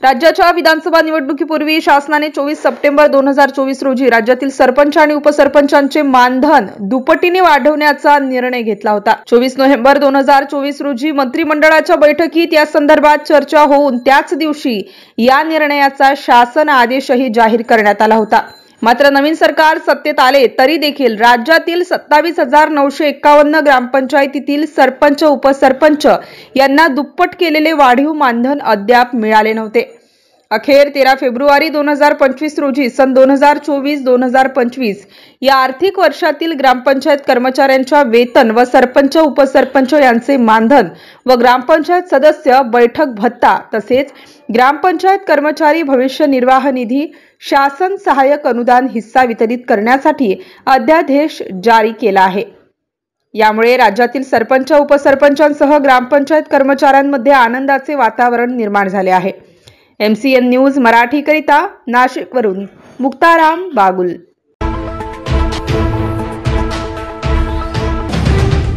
राज्याच्या विधानसभा निवडणुकीपूर्वी शासनाने 24 सप्टेंबर 2024 रोजी राज्यातील सरपंच आणि उपसरपंचांचे मानधन दुपटीने वाढवण्याचा निर्णय घेतला होता। 24 नोव्हेंबर 2024 रोजी मंत्रिमंडळाच्या बैठकीत या संदर्भात चर्चा होऊन त्याच दिवशी या निर्णयाचा शासन आदेशही जाहीर करण्यात आला होता। मात्र नवीन सरकार सत्तेत आले तरी देखील राज्यातील 27,951 ग्रामपंचायतीतील सरपंच उपसरपंच यांना दुप्पट केलेले वाढीव मानधन अद्याप मिळाले नव्हते। अखेर 13 फेब्रुवारी 2025 रोजी सन 2024-2025 या आर्थिक वर्षातील ग्रामपंचायत कर्मचाऱ्यांच्या वेतन व सरपंच उपसरपंच यांचे मानधन व ग्रामपंचायत सदस्य बैठक भत्ता तसेच ग्रामपंचायत कर्मचारी भविष्य निर्वाह निधी शासन सहाय्यक अनुदान हिस्सा वितरित करण्यासाठी अध्यादेश जारी केला आहे। यामुळे राज्यातील सरपंच उपसरपंचांसह ग्रामपंचायत कर्मचाऱ्यांमध्ये आनंदाचे वातावरण निर्माण झाले आहे। MCN न्यूज मराठी करिता नाशिक वरून मुक्ताराम बागुल।